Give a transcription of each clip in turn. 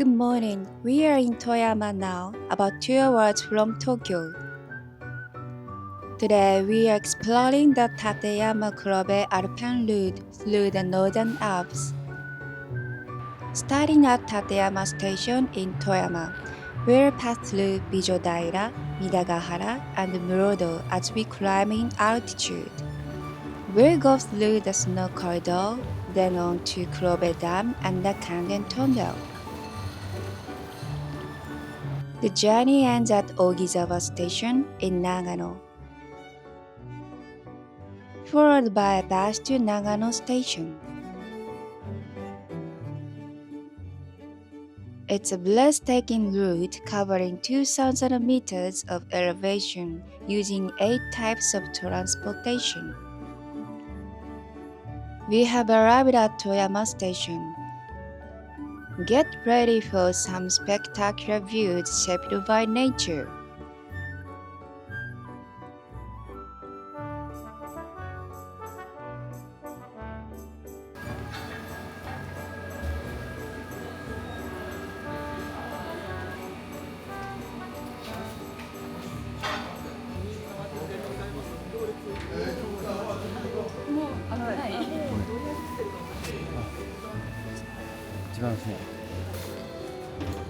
Good morning. We are in Toyama now, about 2 hours from Tokyo. Today we are exploring the Tateyama Kurobe Alpine route through the Northern Alps. Starting at Tateyama Station in Toyama, we'll pass through Bijodaira, Midagahara, and Murodo as we climb in altitude. We'll go through the snow corridor, then on to Kurobe Dam and the Kangen Tunnel. The journey ends at Ogizawa Station in Nagano, followed by a bus to Nagano Station. It's a breathtaking route covering 2,000 meters of elevation using 8 types of transportation. We have arrived at Toyama Station. Get ready for some spectacular views shaped by nature.一番ですね。あ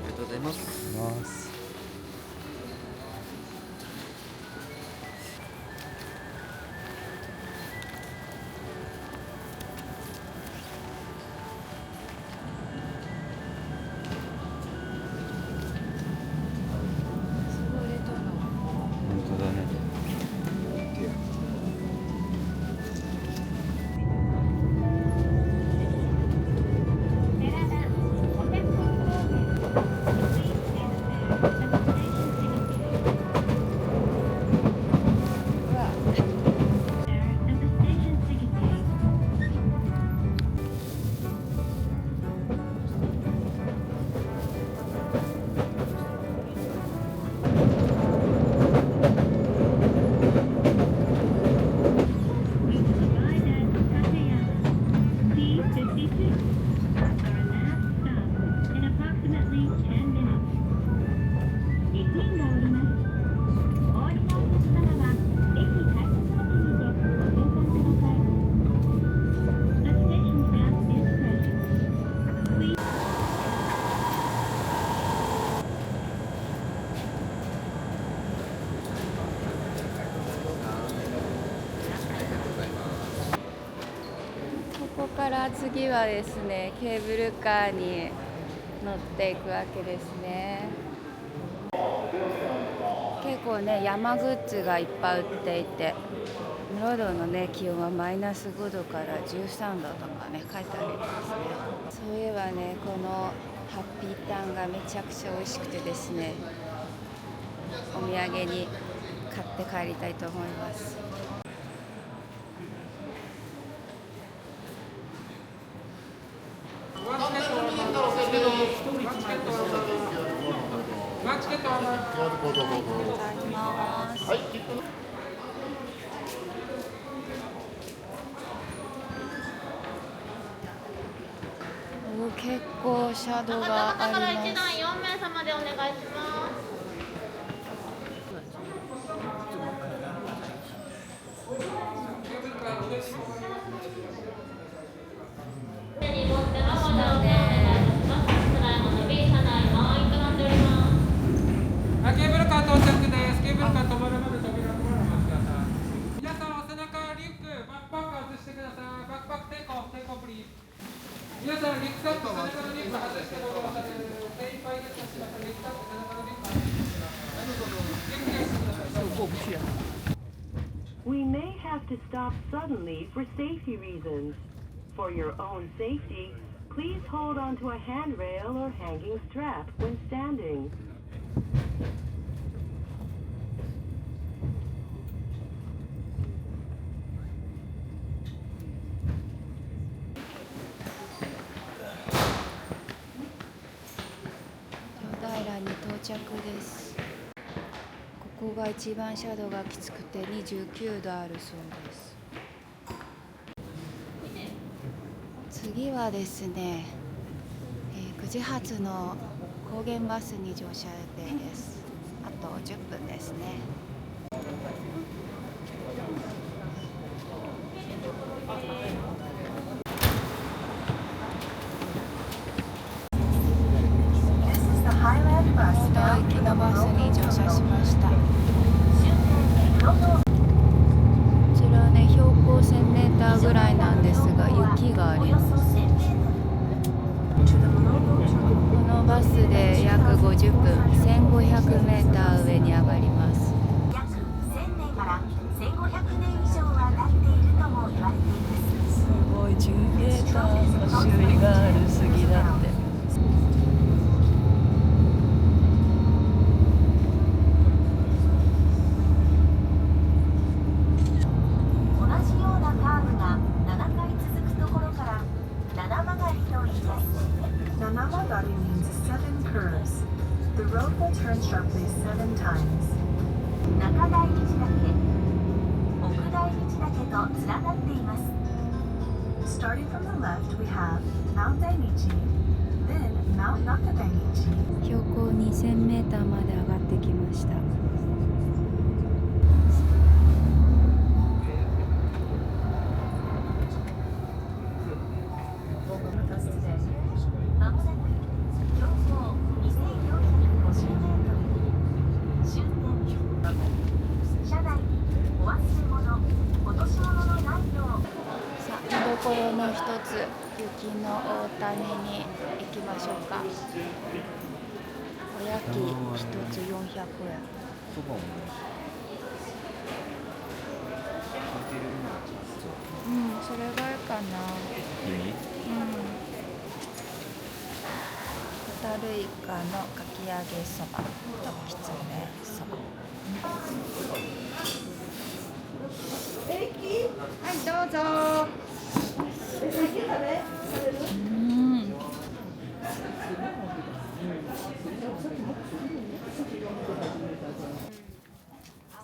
りがとうございます。本当だね。ここから次はですね、ケーブルカーに乗っていくわけですね。結構ね、山グッズがいっぱい売っていて、室堂のね、気温はマイナス5度から13度とかね、書いてありますね。そういえばね、このハッピーターンがめちゃくちゃ美味しくてですね、お土産に買って帰りたいと思います。結構シャドウがあります。4名様でお願いします。ケーブルカー到着です。ケーブルカー止まるまで扉止まらせてください。皆さんお背中リュック、バックパック外してください。バックパックテイクオフプリーズ。皆さんリュックサック、背中のリュック外してください。手いっぱいです。リュックサック、背中のリュック外してください。We may have to stop suddenly for safety reasons. For your own safety, please hold onto a handrail or hanging strap when standing. Yodaira に到着です。ここが一番シャドウがきつくて29度あるそうです。次はですね、9時発の高原バスに乗車予定です。あと10分ですね。大行きのバスに乗車しました。こちらね、標高1000メーターぐらいなんですが、雪があります。このバスで約50分、1500メーター上に上がります。約1000年から1500年以上は経っているとも言われています。すごい、10メーターの種類がある杉だって。同じようなカーブが7回続くところから七曲がりと言います。Nanamagari means 7 curves. The road will turn sharply 7 times. 中大日岳、奥大日岳と連なっています。Starting from the left, we have Mount Dainichi, then Mount Nakadainichi. 標高2000メーターまで上がってきました。まもなく標高2450メートル、終点。車内にお忘れ物、落とし物のないよう。さあ、見どころの一つ、雪の大谷に行きましょうか。おやき一つ400円。そばもねうん、それがいいかな。いいうん。ホタルイカのかき揚げそばときつねそば。はい、どうぞ。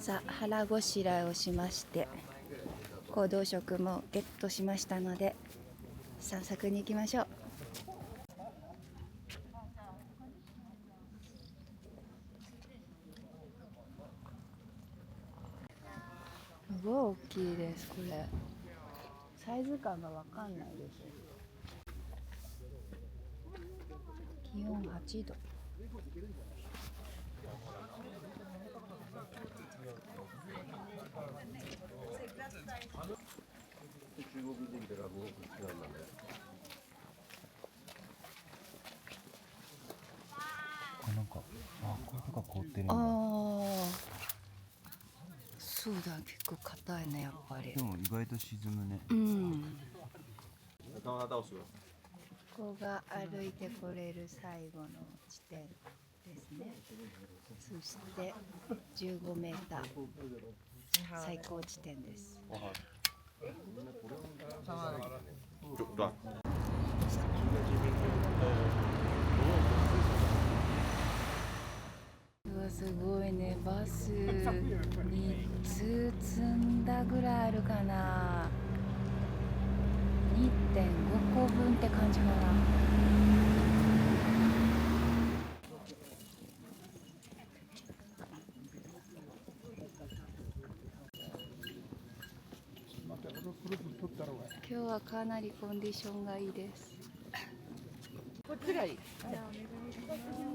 さあ、腹ごしらえをしまして行動食もゲットしましたので散策に行きましょう。すごい大きいです。これサイズ感がわかんないです。気温8度。なんかこれとか凍ってるんだ。ああ、そうだ、結構硬いね、やっぱり。でも意外と沈むね。うん。ここが歩いてこれる最後の地点ですね。そして15メーター最高地点です。うわ、すごいね。バス3つ積んだぐらいあるかな。2.5 個分って感じかな。今日はかなりコンディションがいいです。こっちがいい。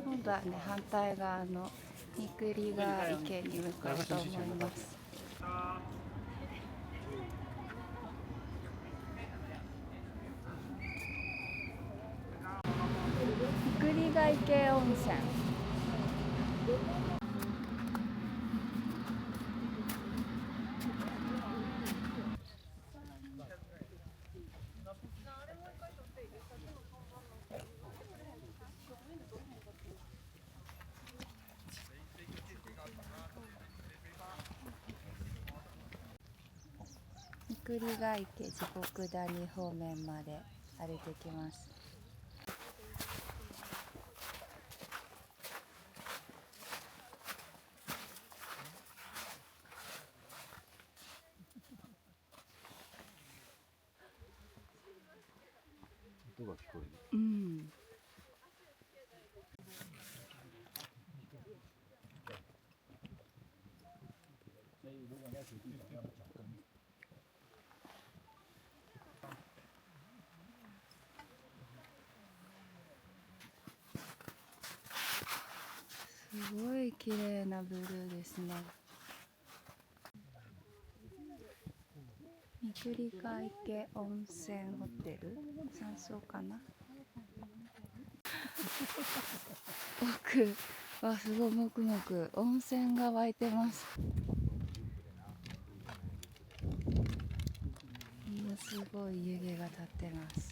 今度はね、反対側の三栗川池に向かうと思います。三栗川池温泉。三栗川池地獄谷方面まで歩いてきます。音が聞こえる。うん。ごい綺麗なブルーですね。三栗ヶ池温泉ホテル、山荘かな。奥はすごいもくもく温泉が湧いてます。ものすごい湯気が立ってます。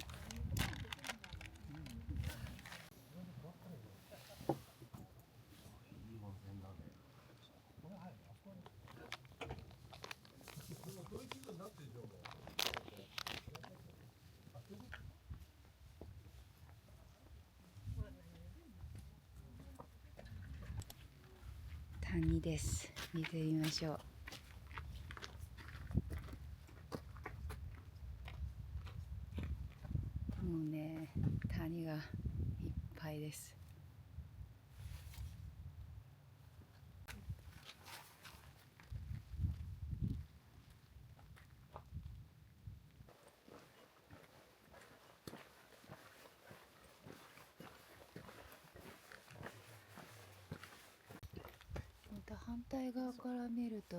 谷です。見てみましょう。もうね、谷がいっぱいです。また反対側から見ると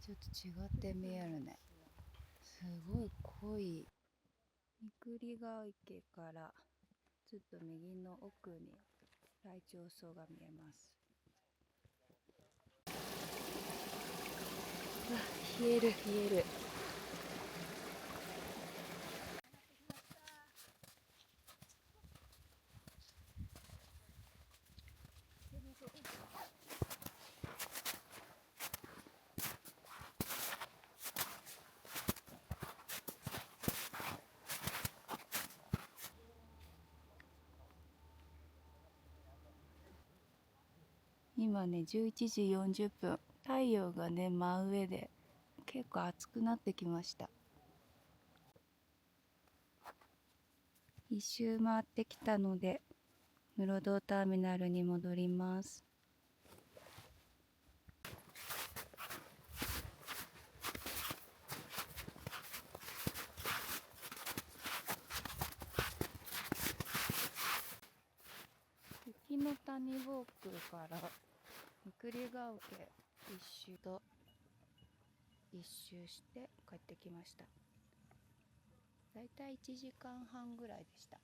ちょっと違って見えるね。すごい濃い三栗ヶ池からちょっと右の奥に来鳥荘が見えます。あ、冷える冷える。今ね11時40分、太陽がね真上で結構暑くなってきました。一周回ってきたので室堂ターミナルに戻ります。雪の谷ウォークから三栗ヶ丘一周して帰ってきました。だいたい1時間半ぐらいでした。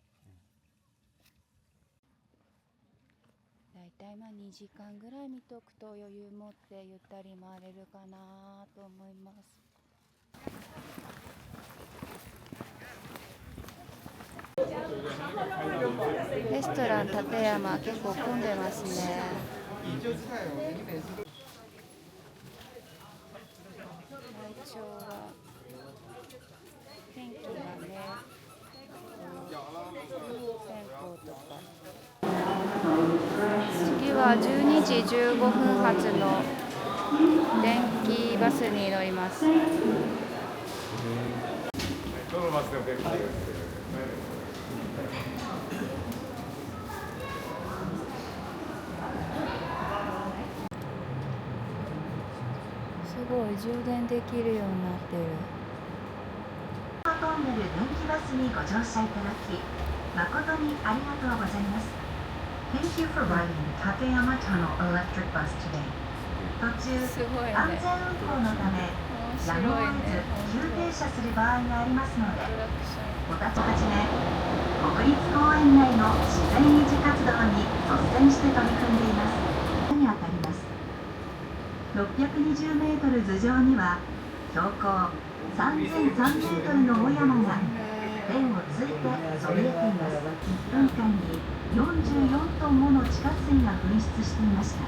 だいたい2時間ぐらい見とくと余裕持ってゆったり回れるかなと思います。レストラン立山結構混んでますね。体調は天気がね線香とか。次は12時15分発の電気バスに乗ります。どのバスでも電気です。すごい充電できるようになってる。トンネル電気バスにご乗車いただき誠にありがとうございます。Thank you for riding Tateyama Tunnel Electric Bus today. 途中、安全運行のためやむを得ず急停車する場合がありますので、お立ちはじめ国立公園内の自然維持活動に率先して取り組んでいます。にあたります。620メートル頭上には標高3003メートルの大山が天をついてそびえています。1分間に44トンもの地下水が噴出していました。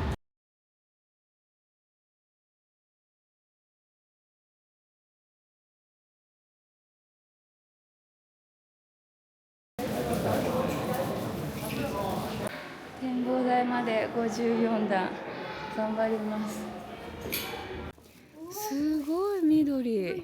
展望台まで54段頑張ります。すごい緑。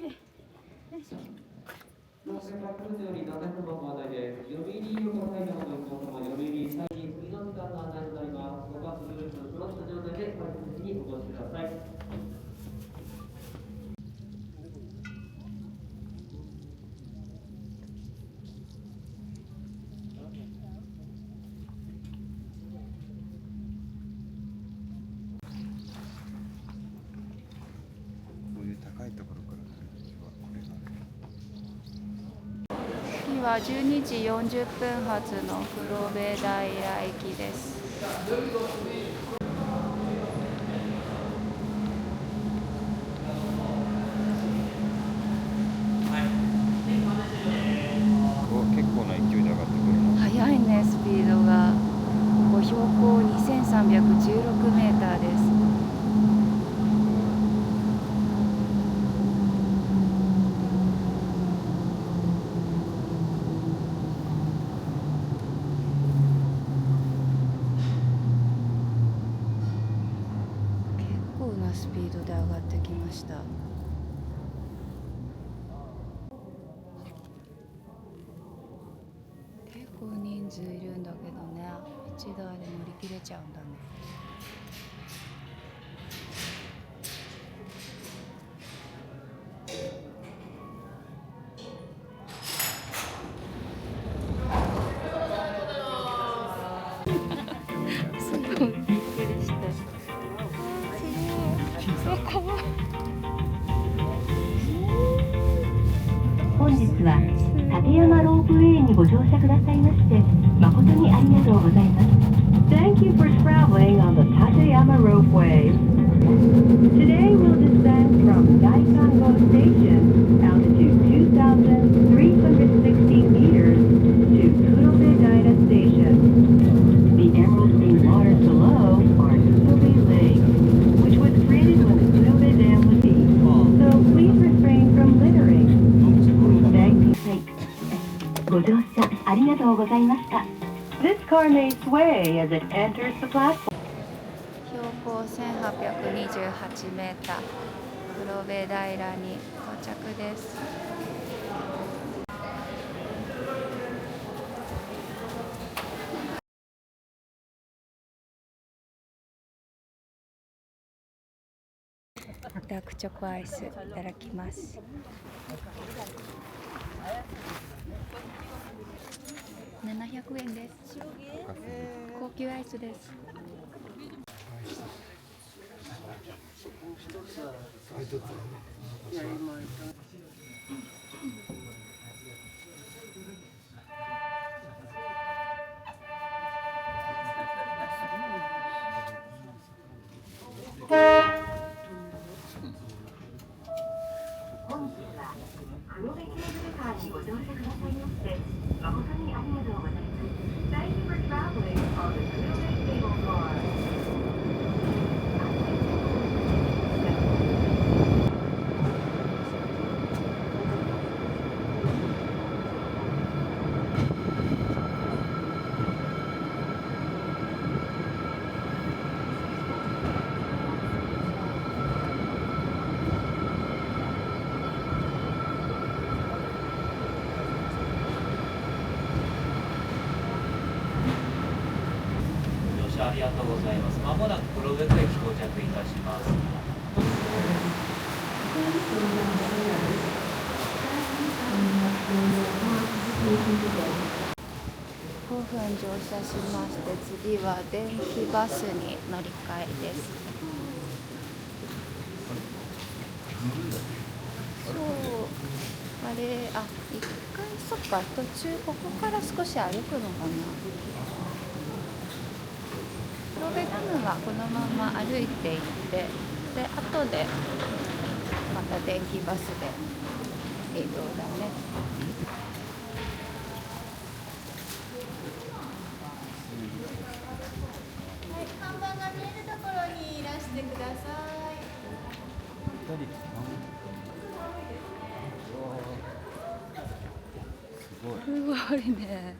は12時40分発の黒部平行きです。結構な勢いで上がってくるな。速いね、スピードが。ここ標高2316メーターです。結構なスピードで上がってきました。結構人数いるんだけどね、1台で乗り切れちゃうんだね。すごいびっくりして。本日は立山ロープウェイにご乗車くださいまして誠にありがとうございます。Thank you for traveling on the Tateyama Ropeway. Today we'll descend from Daikango Station, altitude 2,360 meters, to Kurobe Daira Station. The emerald green waters below are Kurobe Lake, which was created when the Kurobe Dam was deep. So please refrain from littering. Thank you. ご乗車ありがとうございました。This car may sway as it enters the platform. 標高1828メーター、黒部平に到着です。ダークチョコアイスいただきます。700円です。高級アイスです。本日は黒部ケーブルカーにご乗車くださいまして誠にありがとうございます。Thank you for traveling on the Kurobe Cable Car. ありがとうございます。まもなく黒部駅到着いたします。5分乗車しまして、次は電気バスに乗り換えです。そう、あれ、一回そっか、途中ここから少し歩くのかな。黒部ダムはこのまま歩いていって、で後でまた電気バスで移動だね。はい、看板が見えるところにいらしてください。すごいね。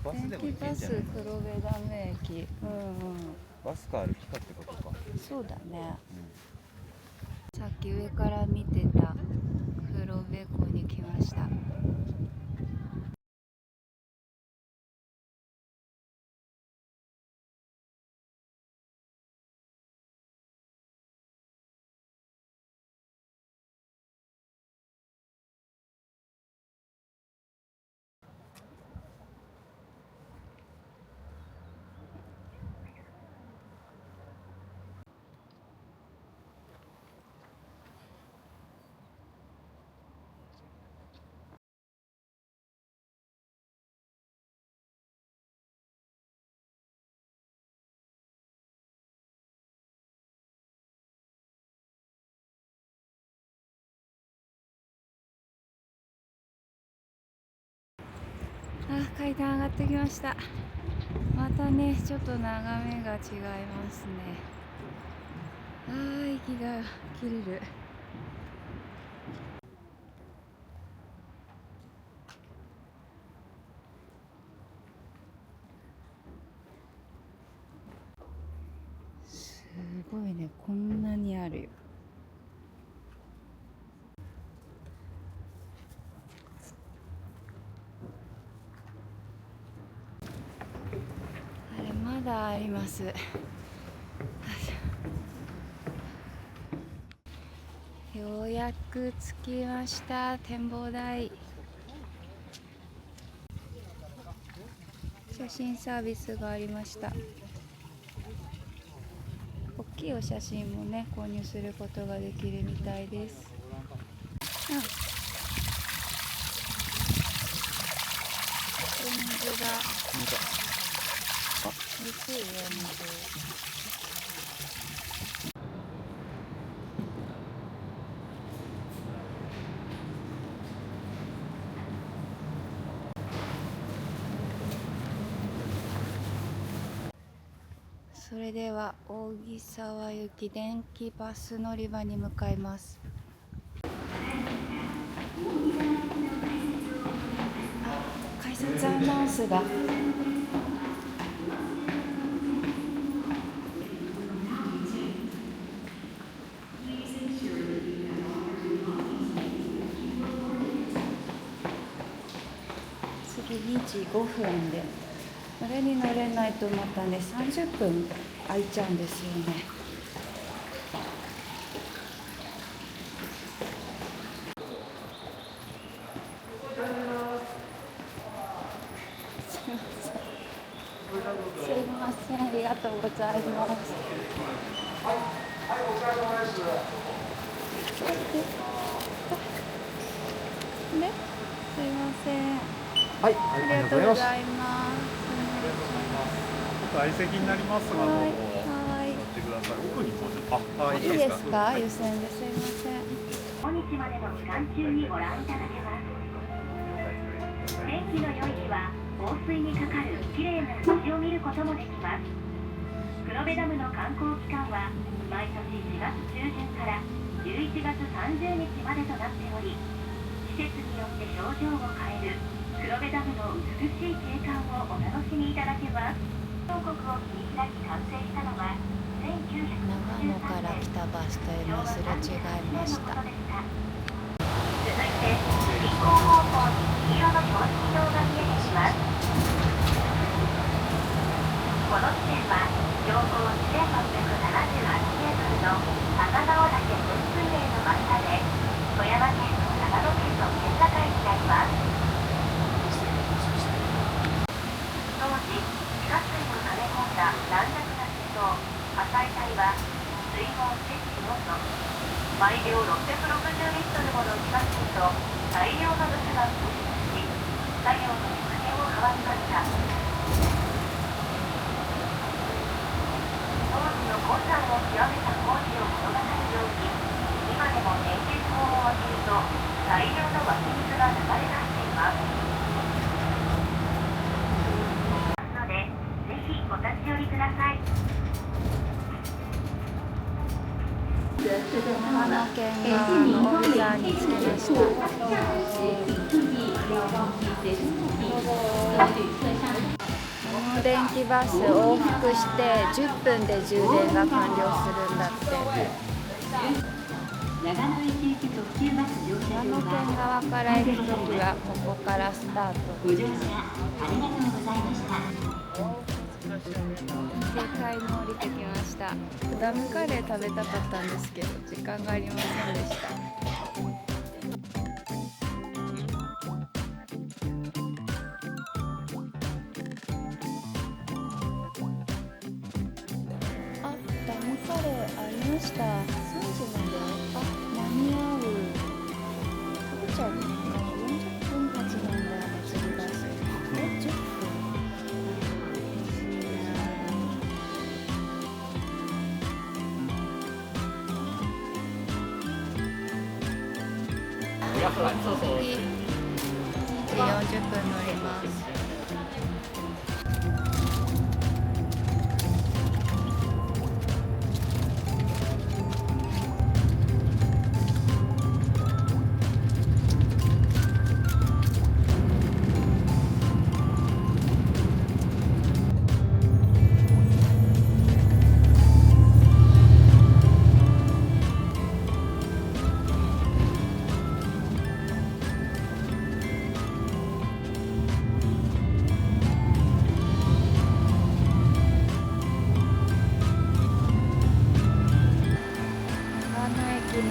電気バス黒部ダム駅。バスか歩きかってことか。そうだね。さっき上から見てた黒部湖に来ました。階段上がってきました。またねちょっと眺めが違いますね。息が切れる。すごいね、こんなにあるよ。まだあります。ようやく着きました。展望台。写真サービスがありました。大きいお写真もね購入することができるみたいです。水が薄いよ、水。それでは扇沢行き電気バス乗り場に向かいます。改札アナウンスが。次2時5分で、これに乗れないとまたね30分空いちゃうんですよね。すいません、ありがとうございます。ね、すいません。はい、ありがとうございます。相席になりますが、はい、乗ってください。奥に到着。いいですか？優先ですいません。今日までの期間中にご覧いただけます。天気の良い日は防水にかかる綺麗な虹を見ることもできます。黒部ダムの観光期間は毎年4月中旬から11月30日までとなっており、季節によって表情を変える黒部ダムの美しい景観をお楽しみいただけます。彫刻を切り開き完成したのは長野から来たバスというのをすれ違いました。続いて進行方向に黄色の標識灯が見えてきます。この地点は標高2878メートルの赤川岳分水嶺の真下で、富山県と長野県の県境になります。当時地下水を溜め込んだ軟弱な地層火砕体は水温摂氏4度、毎秒660リットルもの地下水と大量の物が噴出し、作業の行方を阻みました。当時の困難を極めた工事を物語るように、今でも連結口を開けると大量の湧き水が流れ出しています。ので、ぜひお立ち寄りください。長野県が大沢に着きました。この電気バス往復して10分で充電が完了するんだって。長野県側から行くときはここからスタート。正解に降りてきました。ダムカレー食べたかったんですけど時間がありませんでした。ダムカレーありました。3時まで間に合う。食べちゃうのかな。40分発なんだよね、次バス。10分。次2時40分乗ります。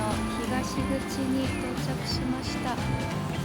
の東口に到着しました。